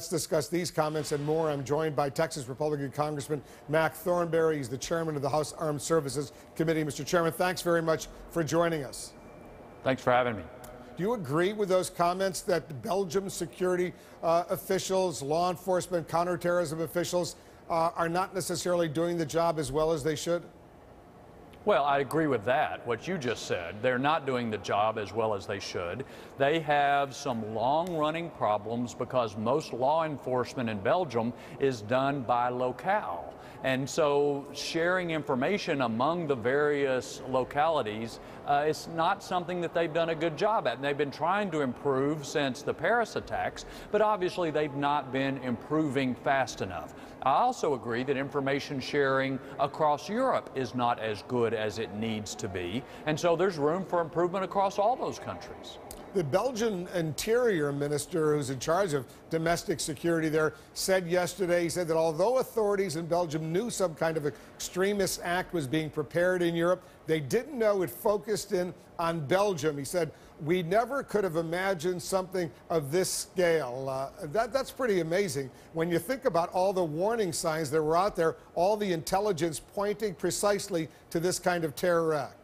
Let's discuss these comments and more. I'm joined by Texas Republican Congressman Mac Thornberry. He's the chairman of the House Armed Services Committee. Mr. Chairman, thanks very much for joining us. Thanks for having me. Do you agree with those comments that Belgium security officials, law enforcement, counterterrorism officials are not necessarily doing the job as well as they should? Well, I agree with that, what you just said. They're not doing the job as well as they should. They have some long-running problems because most law enforcement in Belgium is done by locale. And so sharing information among the various localities is not something that they've done a good job at. And they've been trying to improve since the Paris attacks, but obviously they've not been improving fast enough. I also agree that information sharing across Europe is not as good as it needs to be. And so there's room for improvement across all those countries. The Belgian Interior Minister, who's in charge of domestic security there, said yesterday, he said that although authorities in Belgium knew some kind of extremist act was being prepared in Europe, they didn't know it focused in on Belgium. He said, we never could have imagined something of this scale. That's pretty amazing when you think about all the warning signs that were out there, all the intelligence pointing precisely to this kind of terror act.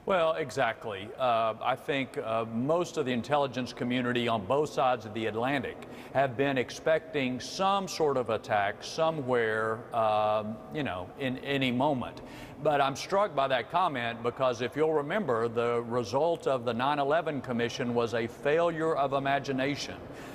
Well, exactly. I think most of the intelligence community on both sides of the Atlantic have been expecting some sort of attack somewhere, in any moment. But I'm struck by that comment because if you'll remember, the result of the 9/11 Commission was a failure of imagination.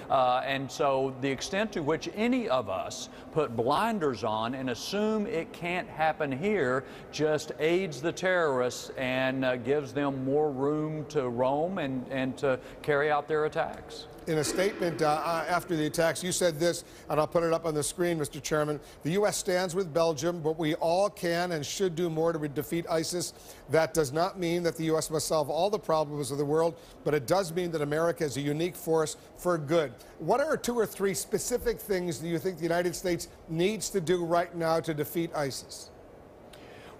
And so the extent to which any of us put blinders on and assume it can't happen here just aids the terrorists and gives them more room to roam and to carry out their attacks. In a statement after the attacks, you said this, and I'll put it up on the screen, Mr. Chairman. The U.S. stands with Belgium, but we all can and should do more to defeat ISIS. That does not mean that the U.S. must solve all the problems of the world, but it does mean that America is a unique force for good. What are 2 or 3 specific things that you think the United States needs to do right now to defeat ISIS?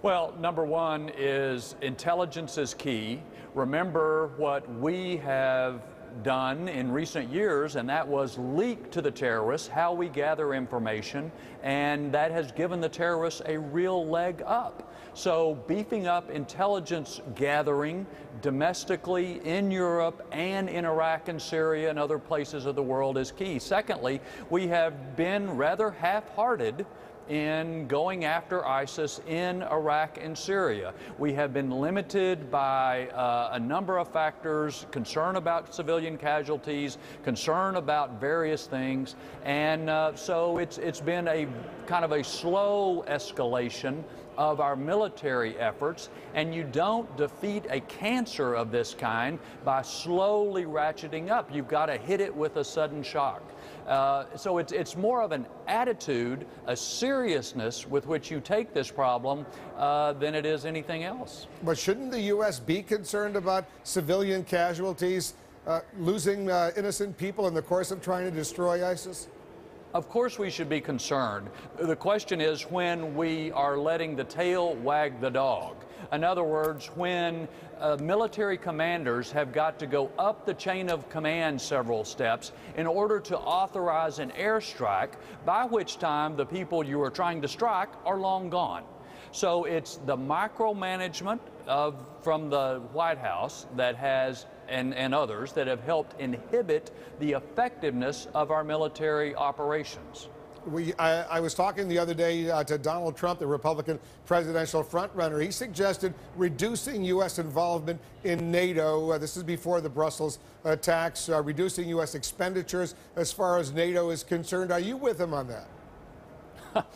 Well, number one is intelligence is key. Remember what we have done in recent years, and that was leak to the terrorists how we gather information, and that has given the terrorists a real leg up. So beefing up intelligence gathering domestically in Europe and in Iraq and Syria and other places of the world is key. Secondly, we have been rather half-hearted in going after ISIS in Iraq and Syria. We have been limited by a number of factors, concern about civilian casualties, concern about various things, and so it's been a kind of a slow escalation of our military efforts, and you don't defeat a cancer of this kind by slowly ratcheting up. You've got to hit it with a sudden shock. So it's more of an attitude, a seriousness with which you take this problem than it is anything else. But shouldn't the U.S. be concerned about civilian casualties, losing innocent people in the course of trying to destroy ISIS? Of course we should be concerned. The question is when we are letting the tail wag the dog. In other words, when military commanders have got to go up the chain of command several steps in order to authorize an airstrike, by which time the people you are trying to strike are long gone. So it's the micromanagement from the White House that has and others that have helped inhibit the effectiveness of our military operations. I was talking the other day to Donald Trump, the Republican presidential frontrunner. He suggested reducing U.S. involvement in NATO. This is before the Brussels attacks, reducing U.S. expenditures as far as NATO is concerned. Are you with him on that?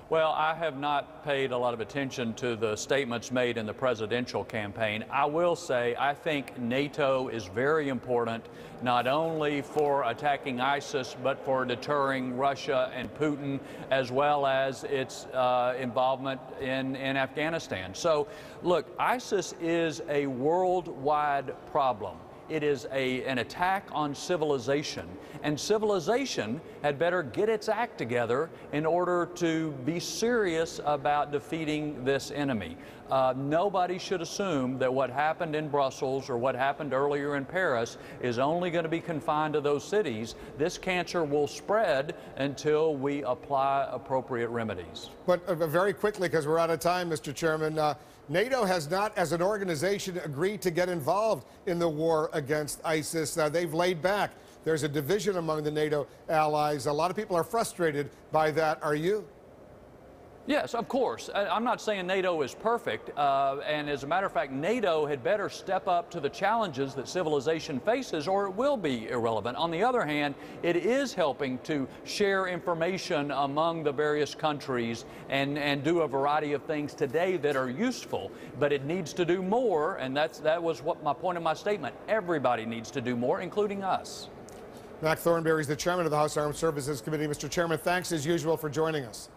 Well, I have not paid a lot of attention to the statements made in the presidential campaign. I will say I think NATO is very important, not only for attacking ISIS, but for deterring Russia and Putin, as well as its involvement in Afghanistan. So, look, ISIS is a worldwide problem. It is an attack on civilization, And civilization had better get its act together in order to be serious about defeating this enemy. Nobody should assume that what happened in Brussels or what happened earlier in Paris is only going to be confined to those cities. This cancer will spread until we apply appropriate remedies. But very quickly, because we're out of time, Mr. Chairman, NATO has not, as an organization, agreed to get involved in the war against ISIS. They've laid back. There's a division among the NATO allies. A lot of people are frustrated by that. Are you? Yes, of course. I'm not saying NATO is perfect, and as a matter of fact, NATO had better step up to the challenges that civilization faces, or it will be irrelevant. On the other hand, it is helping to share information among the various countries and do a variety of things today that are useful, but it needs to do more, and that was what my point of my statement. Everybody needs to do more, including us. Mac Thornberry is the chairman of the House Armed Services Committee. Mr. Chairman, thanks as usual for joining us.